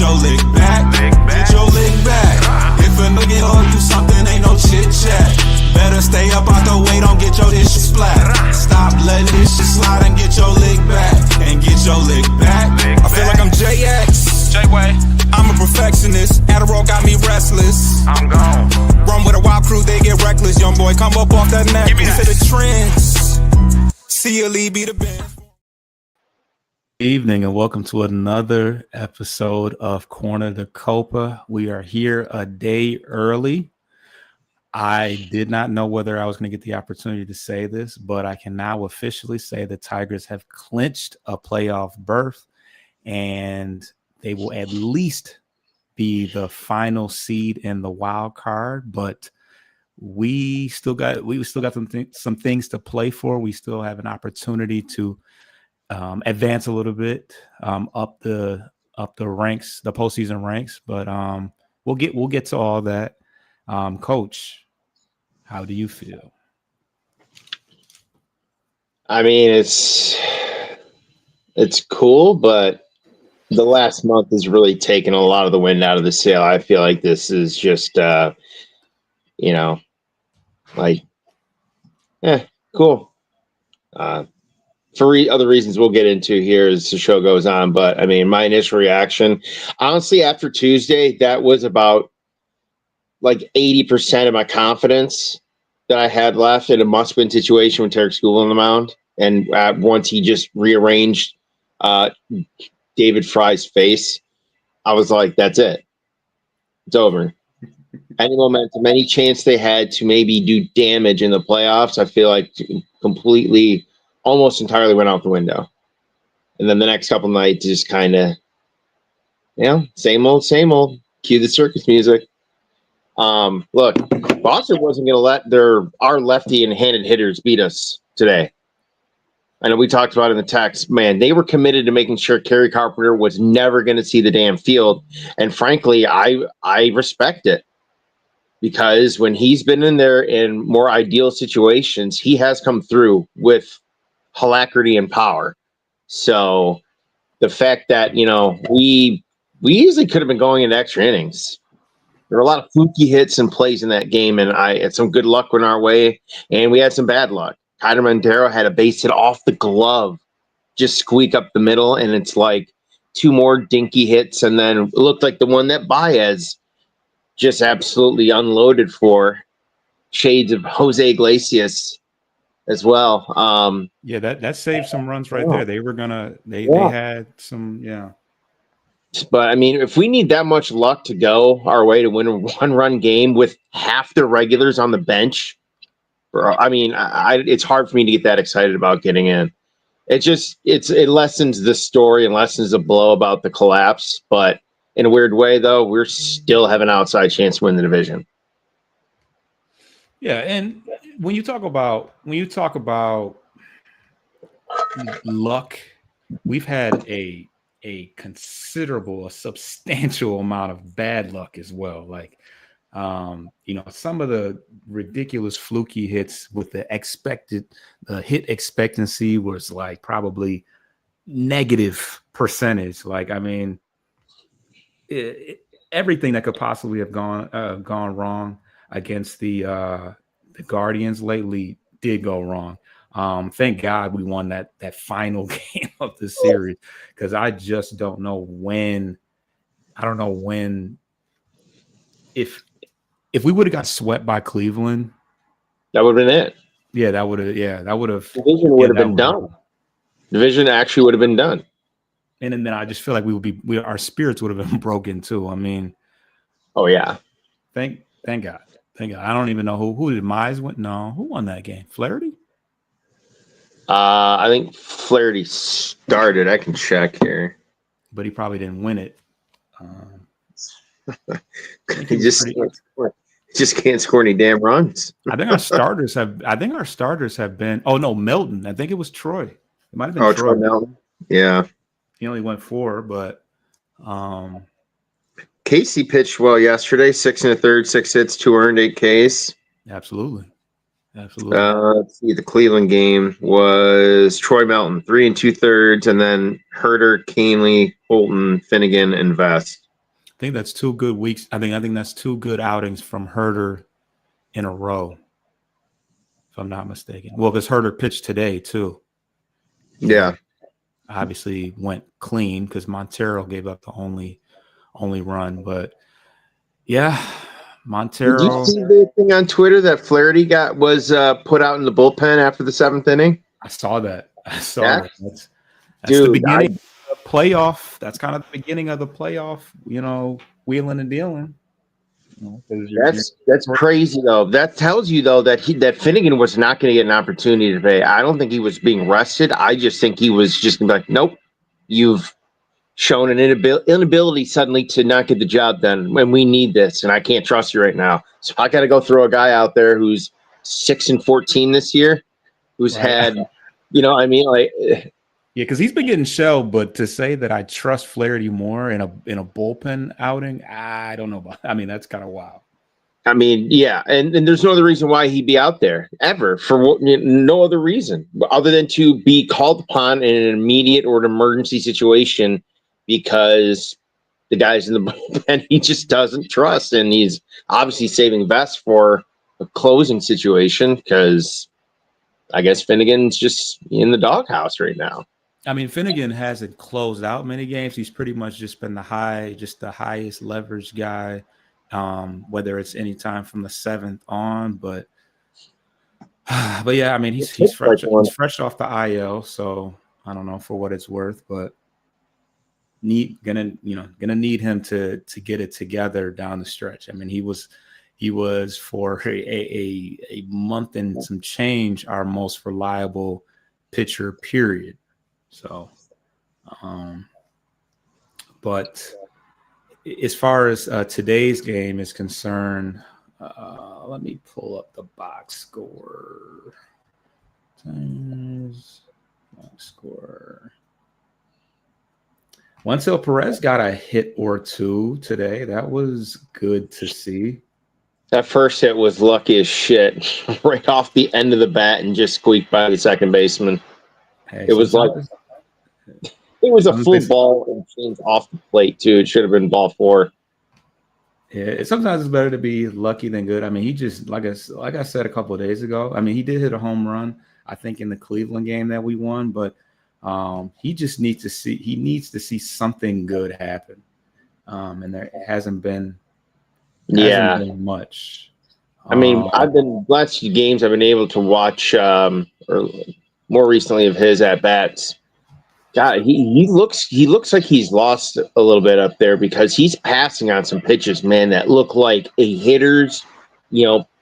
your lick back. Get your lick back. If a nigga owe you something, ain't no chit chat. Better stay up out the way, don't get your issue splat. Stop letting this shit slide and get your lick back. And get your lick back. I feel like I'm JX. J-Way. I'm a perfectionist. Adderall got me restless. I'm gone. Run with a wild crew, they get reckless. Young boy, come up off that neck. Give me that. To the trends. See you, Lee, be the best. Evening and welcome to another episode of Corner the Copa. We are here a day early. I did not know whether I was going to get the opportunity to say this, but I can now officially say the Tigers have clinched a playoff berth and they will at least be the final seed in the wild card. But we still got some things to play for. We still have an opportunity to advance a little bit up the ranks, the postseason ranks. But we'll get to all that. Coach, how do you feel? I mean, it's cool, but the last month has really taken a lot of the wind out of the sail. I feel like this is just, cool. For other reasons we'll get into here as the show goes on. But, I mean, my initial reaction, honestly, after Tuesday, that was about like 80% of my confidence that I had left in a must-win situation with Tarek Skubal on the mound. And once he just rearranged David Fry's face, I was like, that's it. It's over. Any momentum, any chance they had to maybe do damage in the playoffs, I feel like completely, almost entirely went out the window. And then the next couple nights just kind of, same old. Cue the circus music. Look, Boston wasn't going to let our lefty and handed hitters beat us today. I know we talked about it in the text. Man, they were committed to making sure Kerry Carpenter was never going to see the damn field. And frankly, I respect it. Because when he's been in there in more ideal situations, he has come through with alacrity and power. So the fact that, we easily could have been going into extra innings. There were a lot of fluky hits and plays in that game, and I had some good luck went our way, and we had some bad luck. Kyler Montero had a base hit off the glove, just squeak up the middle, and it's like two more dinky hits, and then it looked like the one that Baez just absolutely unloaded for. Shades of Jose Iglesias as well. That saved some runs right there. They were gonna they had some. But I mean, if we need that much luck to go our way to win a one-run game with half the regulars on the bench, I mean, it's hard for me to get that excited about getting in. It lessens the story and lessens the blow about the collapse, but in a weird way, though, we're still have an outside chance to win the division. Yeah, and when you talk about luck, we've had a substantial amount of bad luck as well. Like, some of the ridiculous fluky hits with the hit expectancy was like probably negative percentage. Like, I mean, everything that could possibly have gone wrong against the Guardians lately did go wrong. Thank God we won that final game of the series, because I just don't know when. I don't know when. If we would have got swept by Cleveland, that would have been it. Yeah, that would have. Yeah, that would have. Division would have been done. Division actually would have been done. And then I just feel like our spirits would have been broken too. I mean, oh yeah. Thank God. Thank God. I don't even know who did Mize win. No, who won that game? Flaherty? I think Flaherty started. I can check here. But he probably didn't win it. He just can't score any damn runs. I think our starters have been. Oh no, Milton. I think it was Troy. It might have been Troy Milton. Yeah. He only went 4, but Casey pitched well yesterday. 6 1/3, 6 hits, 2 earned, 8 Ks. Absolutely. Let's see. The Cleveland game was Troy Melton, 3 2/3, and then Herter, Canley, Holton, Finnegan, and Vest. think that's 2 good weeks. I think that's 2 good outings from Herter in a row, if I'm not mistaken. Well, because Herter pitched today too. Yeah. Obviously went clean because Montero gave up the only run. But yeah, Montero. Did you see the thing on Twitter that Flaherty was put out in the bullpen after the 7th inning? I saw that. That's dude, the beginning of the playoff. That's kind of the beginning of the playoff, wheeling and dealing. That's crazy though. That tells you though that Finnegan was not going to get an opportunity to play. I don't think he was being rested. I just think he was just going to be like, nope, you've shown an inability suddenly to not get the job done when we need this, and I can't trust you right now. So I got to go throw a guy out there who's 6-14 this year, who's had, yeah, because he's been getting shelled. But to say that I trust Flaherty more in a bullpen outing, I don't know about. I mean, that's kind of wild. I mean, yeah, and there's no other reason why he'd be out there ever no other reason other than to be called upon in an immediate or an emergency situation because the guys in the bullpen he just doesn't trust, and he's obviously saving best for a closing situation because I guess Finnegan's just in the doghouse right now. I mean, Finnegan hasn't closed out many games. He's pretty much just been the highest leverage guy. Whether it's any time from the 7th on, but yeah, I mean he's fresh. He's fresh off the IL, so I don't know for what it's worth, but gonna need him to get it together down the stretch. I mean he was for a month and some change our most reliable pitcher, period. So, but. As far as today's game is concerned, let me pull up the box score. Box score. Juancio Perez got a hit or 2 today. That was good to see. That first hit was lucky as shit, right off the end of the bat and just squeaked by the second baseman. Hey, it was like it was a full ball and change off the plate too. It should have been ball 4. Yeah, sometimes it's better to be lucky than good. I mean, he just like I said a couple of days ago. I mean, he did hit a home run, I think, in the Cleveland game that we won, but he just needs to see something good happen. And there hasn't been much. I mean, last few games I've been able to watch or more recently of his at bats. God, he looks like he's lost a little bit up there because he's passing on some pitches, man, that look like a hitter's,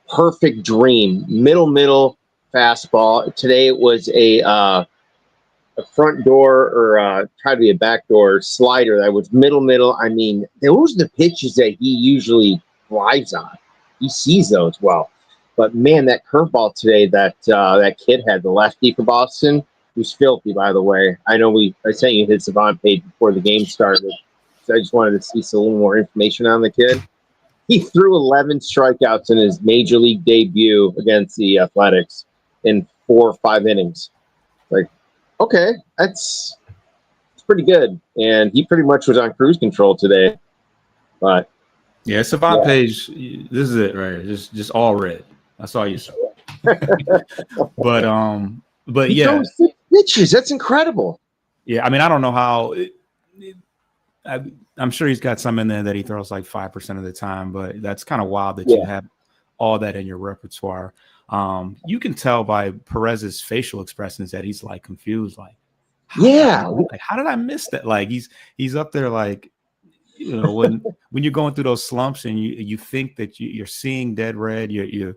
perfect dream. Middle fastball. Today it was a front door or tried to be a backdoor slider that was middle. I mean, those are the pitches that he usually thrives on. He sees those well. But man, that curveball today that kid had, the lefty for Boston, who's filthy, by the way. I know I sent you his Savant page before the game started, so I just wanted to see some little more information on the kid. He threw 11 strikeouts in his major league debut against the Athletics in 4 or 5 innings. Like, okay, it's pretty good. And he pretty much was on cruise control today. But yeah, Savant page, this is it right here. Just all red. That's all you saw. But he yeah, throws 6 pitches. That's incredible. Yeah, I mean, I don't know how. I'm sure he's got some in there that he throws like 5% of the time, but that's kind of wild that you have all that in your repertoire. You can tell by Perez's facial expressions that he's like confused, like, how did I miss that? Like he's up there like, when you're going through those slumps and you think that you're seeing dead red, you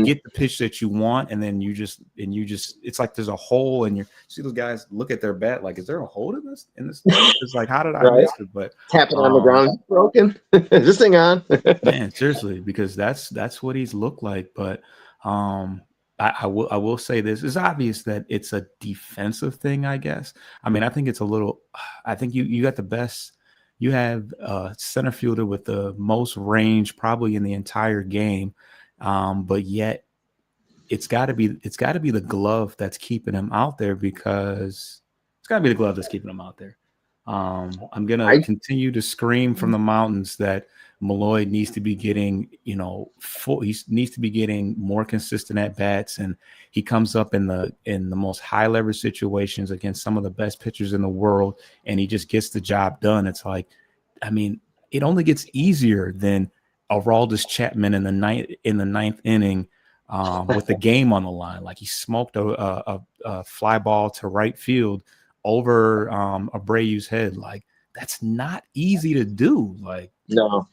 get the pitch that you want, and then you just it's like there's a hole, and you see those guys look at their bat like, is there a hole in this thing? It's like, how did I miss it? But tapping on the ground, broken. Is this thing on? Man, seriously, because that's what he's looked like. But I will say this: it's obvious that it's a defensive thing, I guess. I mean, I think it's a little. I think you got the best. You have a center fielder with the most range probably in the entire game. But yet it's got to be the glove that's keeping him out there, because it's got to be the glove that's keeping him out there. I'm gonna continue to scream from the mountains that Malloy needs to be getting, he needs to be getting more consistent at bats, and he comes up in the most high leverage situations against some of the best pitchers in the world, and he just gets the job done. It's like, I mean, it only gets easier than Aroldis Chapman in the ninth inning with the game on the line. Like, he smoked a fly ball to right field over Abreu's head. Like, that's not easy to do. Like, no,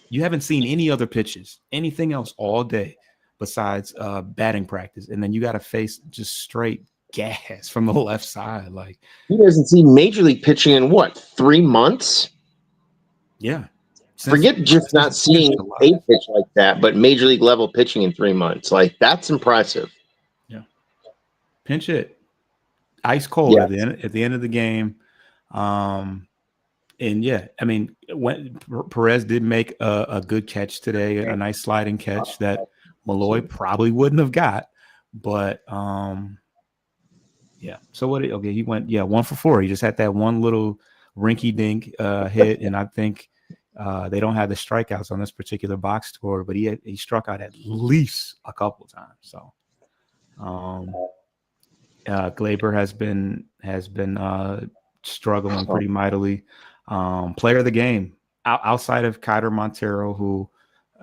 you haven't seen any other pitches, anything else all day besides batting practice, and then you got to face just straight gas from the left side. Like, he doesn't see major league pitching in what, 3 months? Yeah. Forget just not seeing a pitch like that, but major league level pitching in 3 months. Like, that's impressive. Yeah. Pinch hit. Ice cold at the end of the game. And yeah, I mean, when Perez did make a good catch today, a nice sliding catch that Malloy probably wouldn't have got. But yeah. So he went 1 for 4. He just had that one little rinky dink hit, and I think they don't have the strikeouts on this particular box score, but he struck out at least a couple of times. So Glaber has been struggling pretty mightily. Player of the game outside of Kyler Montero, who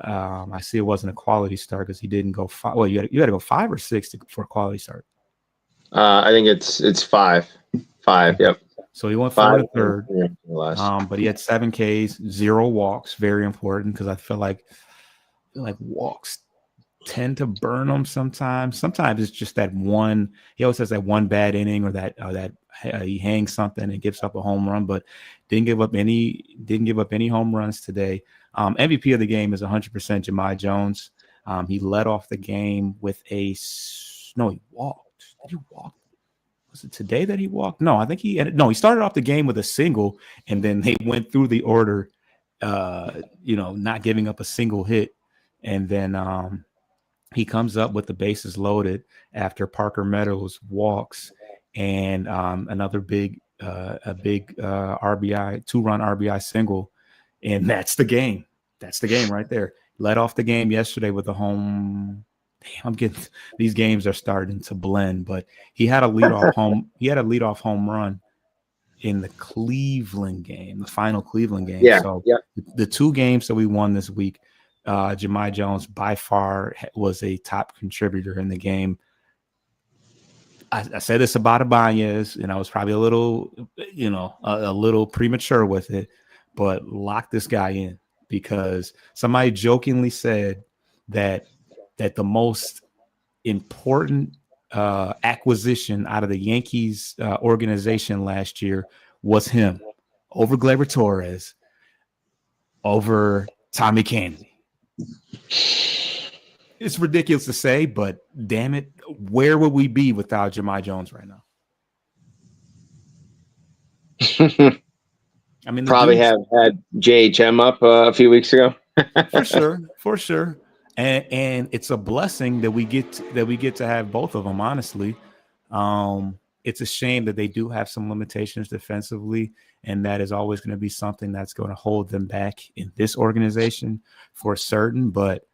I see it wasn't a quality start because he didn't go 5. Well, you got to go 5 or 6 for a quality start. I think it's 5. 5. Yep. So he went 4 and a third. But he had 7 Ks, 0 walks. Very important because I feel like walks tend to burn him sometimes. Sometimes it's just that one. He always has that one bad inning or that he hangs something and gives up a home run, but didn't give up any home runs today. MVP of the game is 100% Jahmai Jones. He led off the game with he walked. Did he walk? Was it today that he walked? No, I think he started off the game with a single, and then they went through the order, not giving up a single hit, and then he comes up with the bases loaded after Parker Meadows walks and another big RBI, 2-run RBI single, and that's the game. That's the game right there. Led off the game yesterday with a home. Damn, I'm getting these games are starting to blend, but he had a leadoff home. He had a leadoff home run in the Cleveland game, the final Cleveland game. Yeah, so the 2 games that we won this week, Jahmai Jones by far was a top contributor in the game. I said this about Ibanez, and I was probably a little, a little premature with it, but lock this guy in because somebody jokingly said that the most important acquisition out of the Yankees organization last year was him over Gleyber Torres, over Tommy Candy. It's ridiculous to say, but damn it, where would we be without Jahmai Jones right now? I mean, probably have had JHM up a few weeks ago. For sure. And it's a blessing that we get to have both of them. Honestly, it's a shame that they do have some limitations defensively, and that is always going to be something that's going to hold them back in this organization for certain. But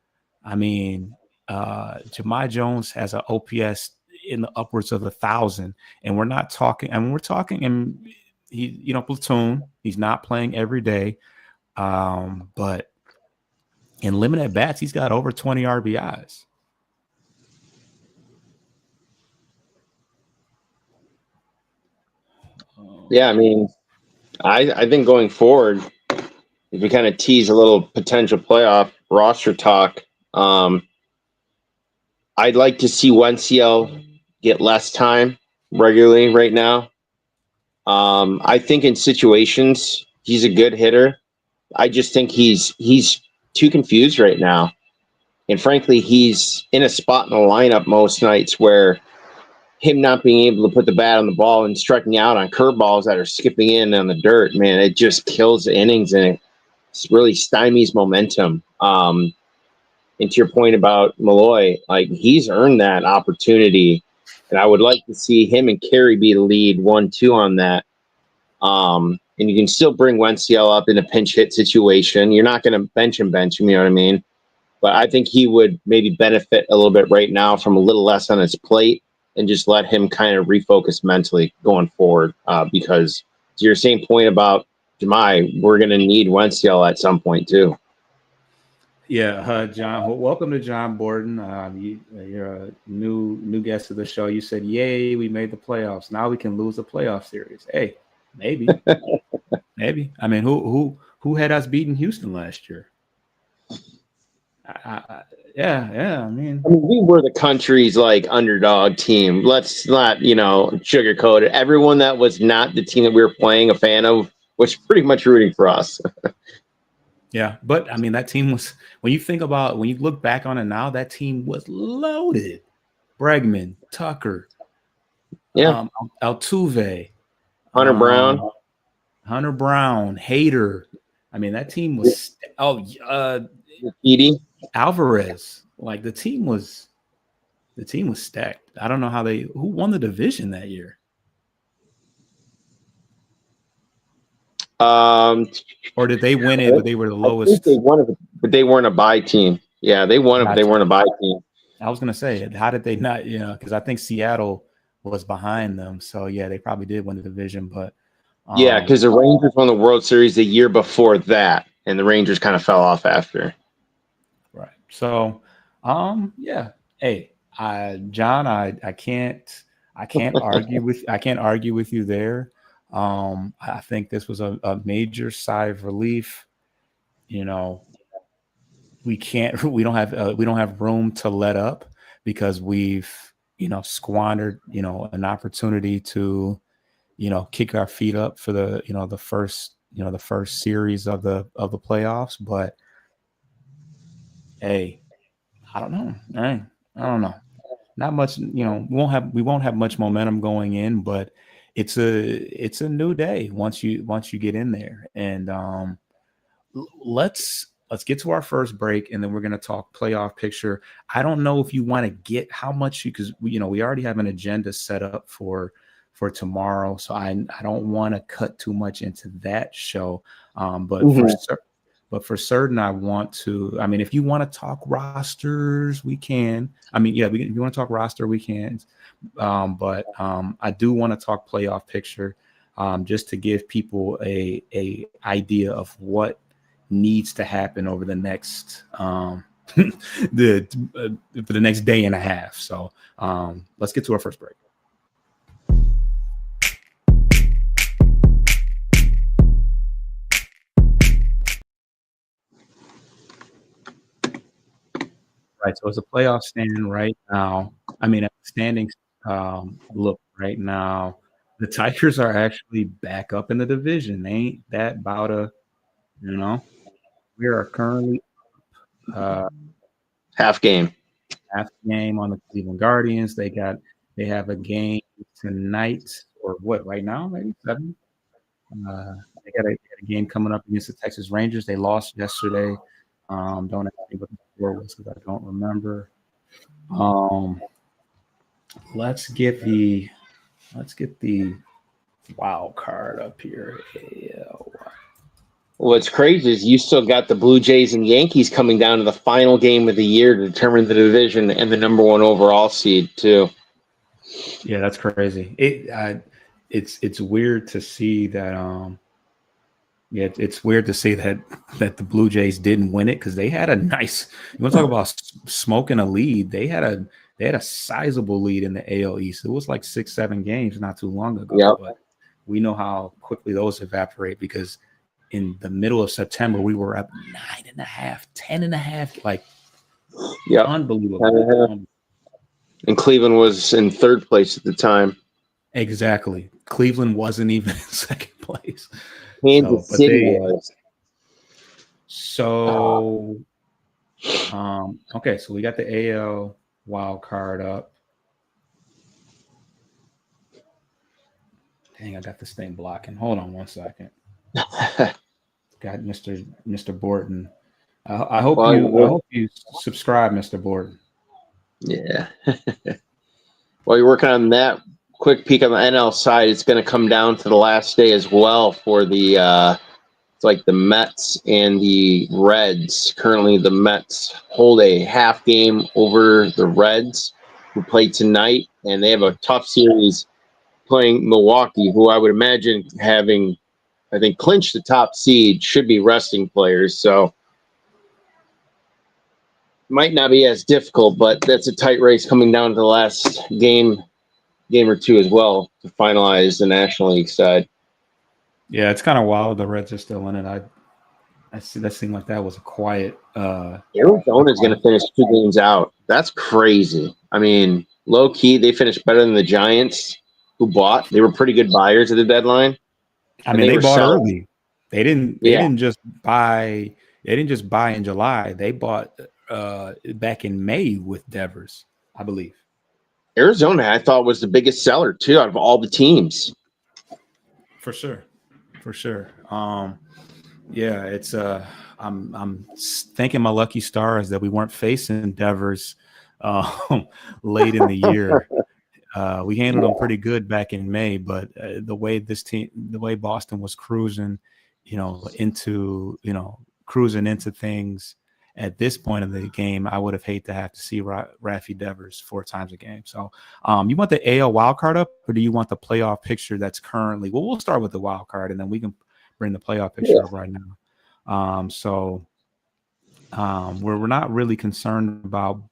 I mean, Jahmai Jones has an OPS in the upwards of 1,000, and we're not talking. I mean, we're talking, and he, platoon. He's not playing every day, but in limited bats, he's got over 20 RBIs. Yeah, I mean, I think going forward, if we kind of tease a little potential playoff roster talk, I'd like to see Wenciel get less time regularly right now. I think in situations he's a good hitter. I just think he's too confused right now. And frankly, he's in a spot in the lineup most nights where him not being able to put the bat on the ball and striking out on curveballs that are skipping in on the dirt, man, it just kills the innings and it really stymies momentum. And to your point about Malloy, like, he's earned that opportunity, and I would like to see him and Carey be the lead 1-2 on that. and you can still bring Wensiel up in a pinch hit situation. You're not going to bench him, you know what I mean? But I think he would maybe benefit a little bit right now from a little less on his plate and just let him kind of refocus mentally going forward. Because to your same point about Jemai, we're going to need Wensiel at some point too. Yeah, John. Well, welcome to John Borden. You're a new guest of the show. You said, "Yay, we made the playoffs. Now we can lose the playoff series." Hey, maybe, maybe. I mean, who had us beating Houston last year? Yeah. I mean, we were the country's like underdog team. Let's not, sugarcoat it. Everyone that was not the team that we were playing a fan of was pretty much rooting for us. Yeah, but I mean, that team was, when you look back on it now, that team was loaded. Bregman, Tucker, Altuve, Hunter Brown, Hader. I mean, that team was Edie, Alvarez. Like the team was stacked. I don't know who won the division that year. Or did they win it, but they were the lowest? I think they won it, but they weren't a bye team. Yeah, they won it, but they weren't a bye team. I was going to say, how did they not, because I think Seattle was behind them. So, yeah, they probably did win the division. But yeah, because the Rangers won the World Series the year before that, and the Rangers kind of fell off after. Right. So, yeah. Hey, John, I can't argue with you there. I think this was a major sigh of relief. We don't have room to let up because we've squandered an opportunity to kick our feet up for the first series of the playoffs. But hey, I don't know. I don't know. Not much, we won't have much momentum going in, but it's a new day once you get in there. And let's get to our first break, and then we're going to talk playoff picture. I don't know if you want to get how much because we already have an agenda set up for tomorrow, so I don't want to cut too much into that show. But for certain, I want to. I mean, if you want to talk rosters, we can. I mean, yeah, if you want to talk roster, we can. But I do want to talk playoff picture, just to give people a idea of what needs to happen over the next for the next day and a half. So let's get to our first break. Right, so it's a playoff stand right now. I mean, standings look right now, the Tigers are actually back up in the division. Ain't that about we are currently half game on the Cleveland Guardians. They have a game tonight, or what, right now, maybe 7. They got a game coming up against the Texas Rangers. They lost yesterday. Don't ask me what the score was because I don't remember. Let's get the wild card up here. What's crazy is you still got the Blue Jays and Yankees coming down to the final game of the year to determine the division and the number 1 overall seed too. Yeah, that's crazy. It's weird to see that. Yeah, it's weird to see that the Blue Jays didn't win it because they had a nice. You want to talk about smoking a lead? They had a sizable lead in the AL East. It was like 6-7 games not too long ago. Yep. But we know how quickly those evaporate because in the middle of September we were up 9.5, 10.5, like unbelievable. And Cleveland was in 3rd place at the time. Exactly. Cleveland wasn't even in 2nd place. Kansas City was. So, okay, so we got the AL wild card up. Dang, I got this thing blocking. Hold on 1 second. Got Mr. Borton. I hope you subscribe, Mr. Borton. Yeah. While you're working on that, quick peek on the NL side, it's going to come down to the last day as well for the it's like the Mets and the Reds. Currently, the Mets hold a half game over the Reds, who play tonight, and they have a tough series playing Milwaukee, who I would imagine having, I think, clinched the top seed, should be resting players. So might not be as difficult, but that's a tight race coming down to the last game or two as well to finalize the National League side. Yeah, it's kind of wild. The Reds are still in it. I see that seemed like that was a quiet. Arizona's going to finish 2 games out. That's crazy. I mean, low key, they finished better than the Giants, who bought. They were pretty good buyers at the deadline. I mean, they bought selling early. They didn't just buy. They didn't just buy in July. They bought back in May with Devers, I believe. Arizona, I thought, was the biggest seller too out of all the teams. For sure. Yeah, it's I'm thanking my lucky stars that we weren't facing Devers late in the year. We handled them pretty good back in May, but the way Boston was cruising, cruising into things at this point of the game, I would have hated to have to see Rafi Devers 4 times a game. So you want the AL wild card up, or do you want the playoff picture that's currently? Well, we'll start with the wild card, and then we can bring the playoff picture up right now. We're not really concerned about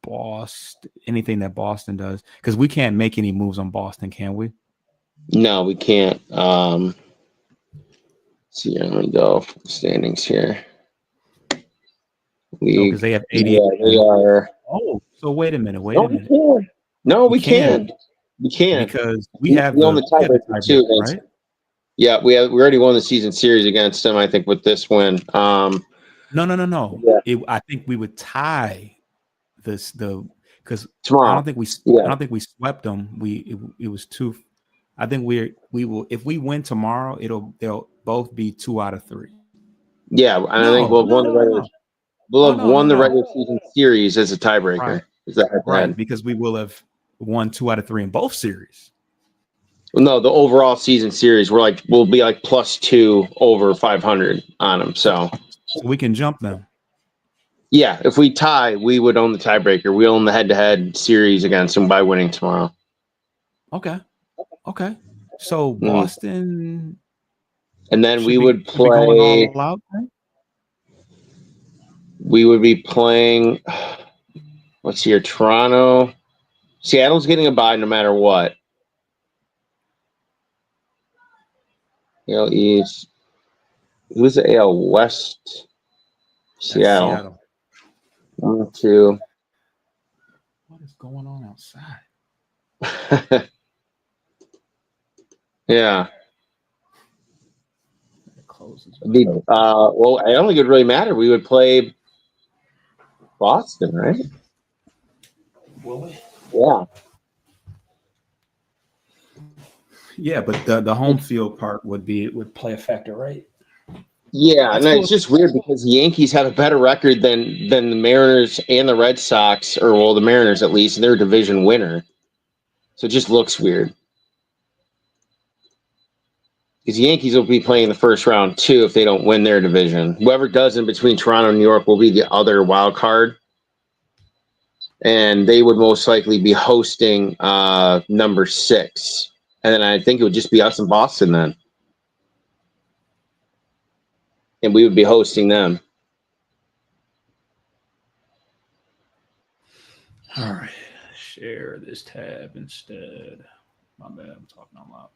anything that Boston does, because we can't make any moves on Boston, can we? No, we can't. See, I'm gonna go standings here. Because they have 80. Yeah, they are. Oh, so wait a minute. No, we can't. We can't because we have own the tiebreaker too, right? Yeah, we already won the season series against them, I think, with this win. No. Yeah. I think we would tie because tomorrow. I don't think we swept them. It was 2. I think we will, if we win tomorrow, they'll both be 2 out of 3. Yeah, and I think we'll have won the regular season series as a tiebreaker. Right. Is that right? Because we will have won 2 out of 3 in both series. Well, no, the overall season series, we'll be like +2 over 500 on them. So we can jump them. Yeah, if we tie, we would own the tiebreaker. We own the head-to-head series against them by winning tomorrow. Okay. So Boston, and then we would play. All out, right? We would be playing. What's here? Toronto. Seattle's getting a bye no matter what. AL East. Who's the AL West? Seattle. 1, 2. What is going on outside? Yeah. It closes. Well, I don't think it would really matter. We would play Boston, right? Will we? Yeah. Yeah, but the home field part would play a factor, right? Yeah, and it's just weird because the Yankees have a better record than the Mariners and the Red Sox, or well, the Mariners at least, and they're a division winner. So it just looks weird. Because the Yankees will be playing the first round too if they don't win their division. Whoever does in between Toronto and New York will be the other wild card. And they would most likely be hosting number 6. And then I think it would just be us in Boston then. And we would be hosting them. All right. Share this tab instead. My bad. I'm talking out loud.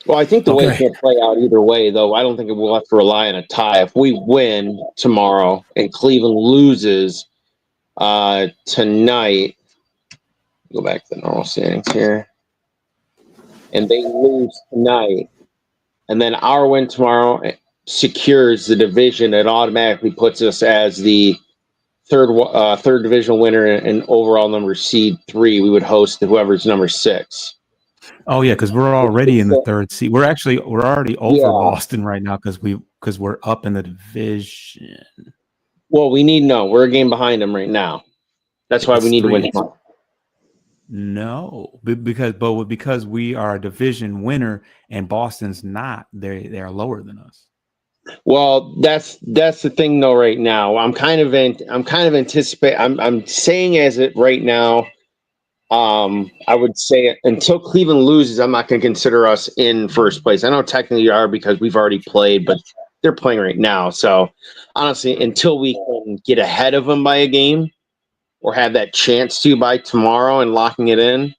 Well, I think the way it can play out either way, though, I don't think we'll have to rely on a tie. If we win tomorrow and Cleveland loses tonight, go back to the normal standings here, and they lose tonight, and then our win tomorrow secures the division, it automatically puts us as the third divisional winner and overall number seed 3. We would host whoever's number 6. Oh yeah, because we're already in the 3rd seed. We're already over Boston right now because we're up in the division. Well, we're a game behind them right now. That's why we need to win three. tomorrow. No, because we are a division winner and Boston's not. They're lower than us. Well, that's the thing though. Right now, I'm kind of anticipate. I'm saying as it right now. I would say until Cleveland loses, I'm not going to consider us in first place. I know technically you are because we've already played, but they're playing right now. So honestly, until we can get ahead of them by a game or have that chance to by tomorrow and locking it in,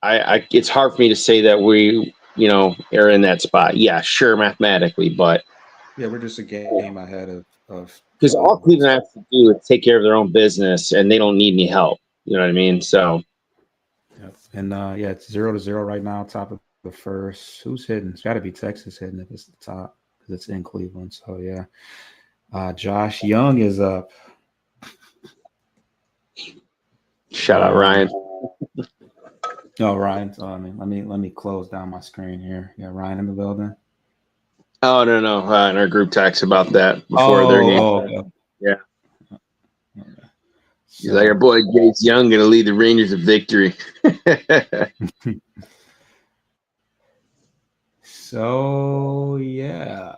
I it's hard for me to say that we, are in that spot. Yeah, sure, mathematically, but Yeah, we're just a game ahead of because all Cleveland has to do is take care of their own business and they don't need any help. You know what I mean? So. Yep. And it's 0-0 right now, top of the first. Who's hitting? It's got to be Texas hitting if it's the top because it's in Cleveland. So yeah, Josh Young is up. Shout out Ryan. Oh, Ryan. So, let me close down my screen here. Yeah, Ryan in the building. Oh no, in our group text about that before their game. Okay. Yeah. Okay. He's like, our boy Jace Young going to lead the Rangers to victory. So yeah,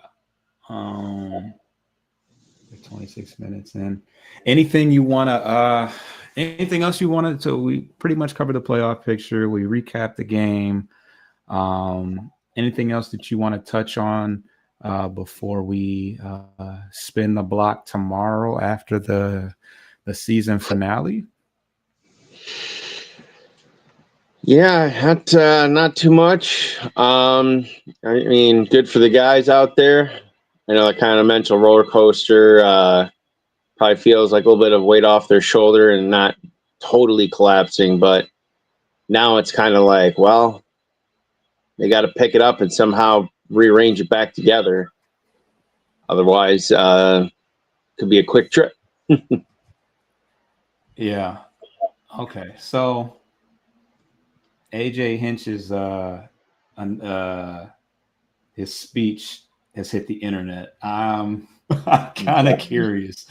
26 minutes in. Anything you want to? Anything else you wanted to? We pretty much covered the playoff picture. We recapped the game. Anything else that you want to touch on before we spin the block tomorrow after the season finale? Yeah, not too much. I mean, good for the guys out there. I know that kind of mental roller coaster probably feels like a little bit of weight off their shoulder and not totally collapsing, but now it's kind of like, well, they got to pick it up and somehow rearrange it back together. Otherwise, could be a quick trip. Yeah. Okay. So AJ Hinch's his speech has hit the internet. I'm kind of curious.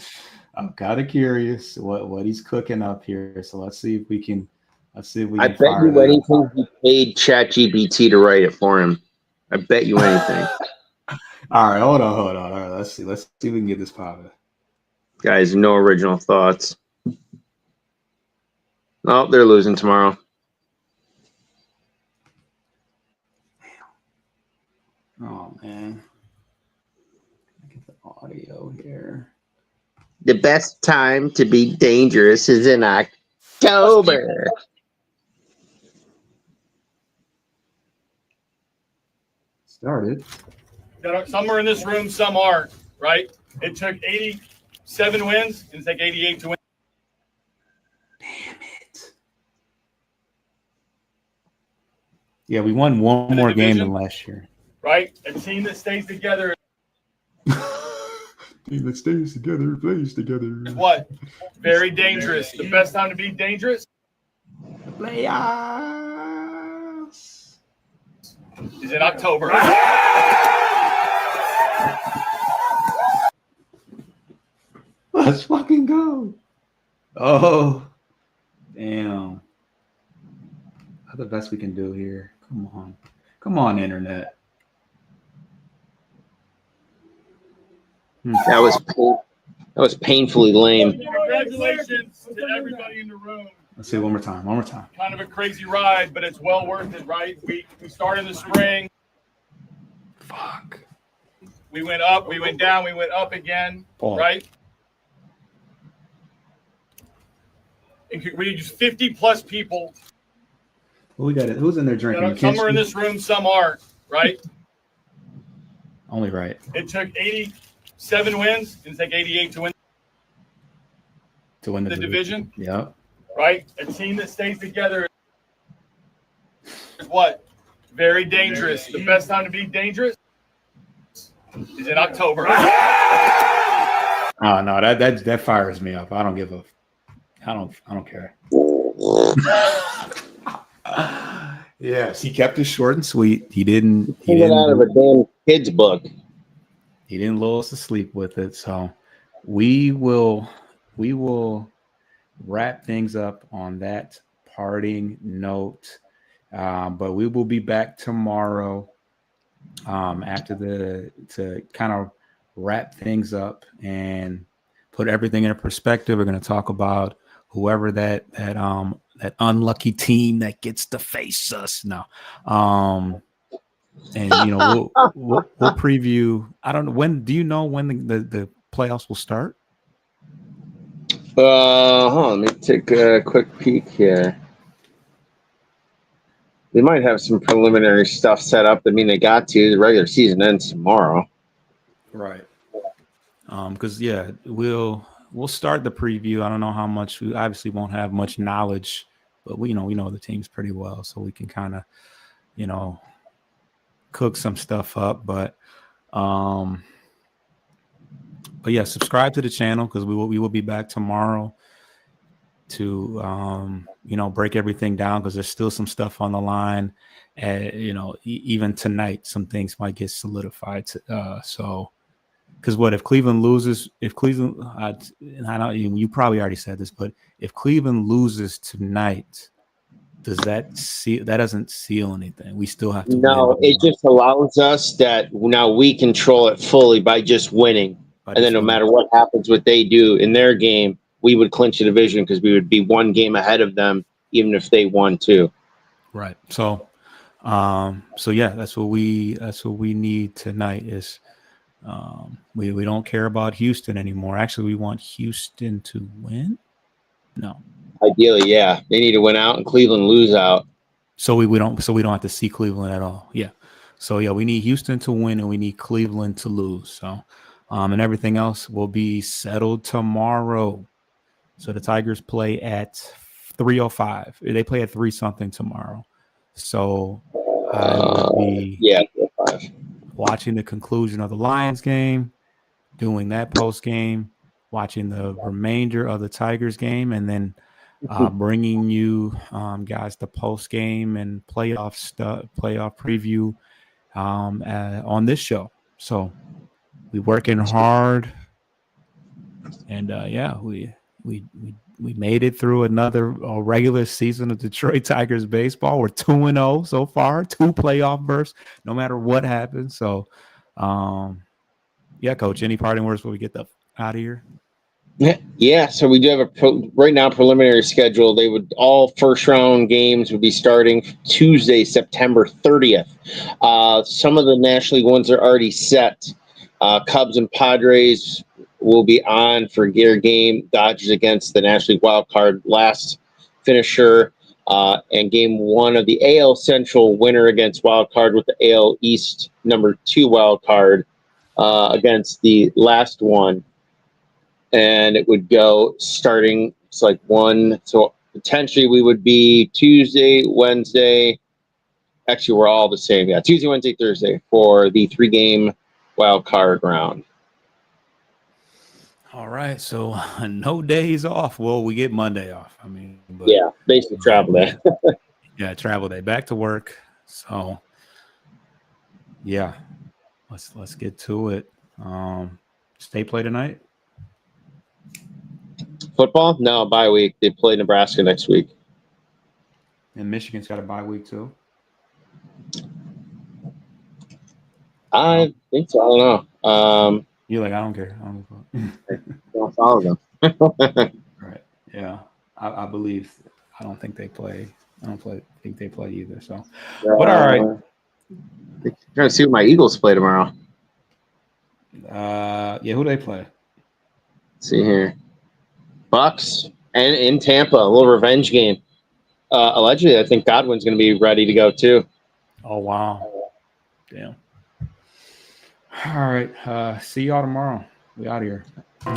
What he's cooking up here. So let's see if we can. I bet you anything he paid ChatGPT to write it for him. I bet you anything. All right, hold on. All right, let's see if we can get this popping. Guys, no original thoughts. Oh, they're losing tomorrow. Oh man, get the audio here. The best time to be dangerous is in October. Started. Some are in this room, some aren't, right? It took 87 wins and it's like 88 to win. Damn it. Yeah, we won one more game than last year. Right? A team that stays together. Team that stays together, plays together. What? Very dangerous. The best time to be dangerous? The playoffs is in October. Let's fucking go. Oh, damn. That's the best we can do here. Come on, internet. That was painfully lame. Congratulations to everybody in the room. Let's see it one more time. Kind of a crazy ride, but it's well worth it, right? We started in the spring. Fuck. We went up, we went down, we went up again, right? We just 50 plus people. Well, we got it. Who's in there drinking? Some are in this room, some aren't, right? Only right. It took 87 wins and it's like 88 to win the division. Yep. Right? A team that stays together is what? Very dangerous. The best time to be dangerous is in October. Oh no, that fires me up. I don't care. Yes, he kept it short and sweet. He didn't out of a damn kid's book. He didn't lull us to sleep with it. So we will wrap things up on that parting note. But we will be back tomorrow to kind of wrap things up and put everything in perspective. We're going to talk about whoever that unlucky team that gets to face us now. And we'll preview. I don't know when. Do you know when the playoffs will start? Hold on, let me take a quick peek here. They might have some preliminary stuff set up. I mean, they got to. The regular season ends tomorrow. Right. Because we'll start the preview. I don't know how much. We obviously won't have much knowledge, but we know the teams pretty well, so we can kind of cook some stuff up. But yeah, subscribe to the channel because we will be back tomorrow to break everything down because there's still some stuff on the line. Even tonight, some things might get solidified. So. Because if Cleveland loses, I know you probably already said this, but if Cleveland loses tonight, that doesn't seal anything. We still have to No, it just allows us that now we control it fully by just winning. And then no matter what happens, what they do in their game, we would clinch the division because we would be one game ahead of them, even if they won too. Right. So that's what we need tonight is. We don't care about Houston anymore. Actually, we want Houston to win. No. Ideally, yeah. They need to win out and Cleveland lose out. So we don't have to see Cleveland at all. Yeah. So we need Houston to win and we need Cleveland to lose. So and everything else will be settled tomorrow. So the Tigers play at 3:05. They play at 3-something tomorrow. So I will be 3:05. Watching the conclusion of the Lions game, doing that post game, watching the remainder of the Tigers game, and then bringing you guys the post game and playoff preview on this show. So we working hard, and we made it through another regular season of Detroit Tigers baseball. We're 2-0 so far, 2 playoff berths, no matter what happens. So, Coach, any parting words before we get out of here? Yeah, so we do have right now preliminary schedule. All first round games would be starting Tuesday, September 30th. Some of the National League ones are already set. Cubs and Padres will be on for their game. Dodgers against the National League wild card last finisher, and game 1 of the AL Central winner against wild card with the AL East number 2 wild card against the last one. And it would go starting, it's like 1. So potentially we would be Tuesday, Wednesday. Actually, we're all the same. Yeah, Tuesday, Wednesday, Thursday for the 3-game wild card round. All right. So no days off. Well, we get Monday off. I mean, basically travel day. Travel day. Back to work. So let's get to it. State play tonight? Football? No, bye week. They play Nebraska next week. And Michigan's got a bye week too? I think so. I don't know. You're like, I don't care. Don't follow them. Right. Yeah. I believe. I don't think they play. Think they play either. So, but all right. Trying to see what my Eagles play tomorrow. Who do they play? Let's see here. Bucks and in Tampa, a little revenge game. Allegedly, I think Godwin's going to be ready to go too. Oh wow! Damn. All right. See y'all tomorrow. We out of here.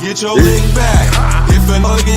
Get your lick back. If a nigga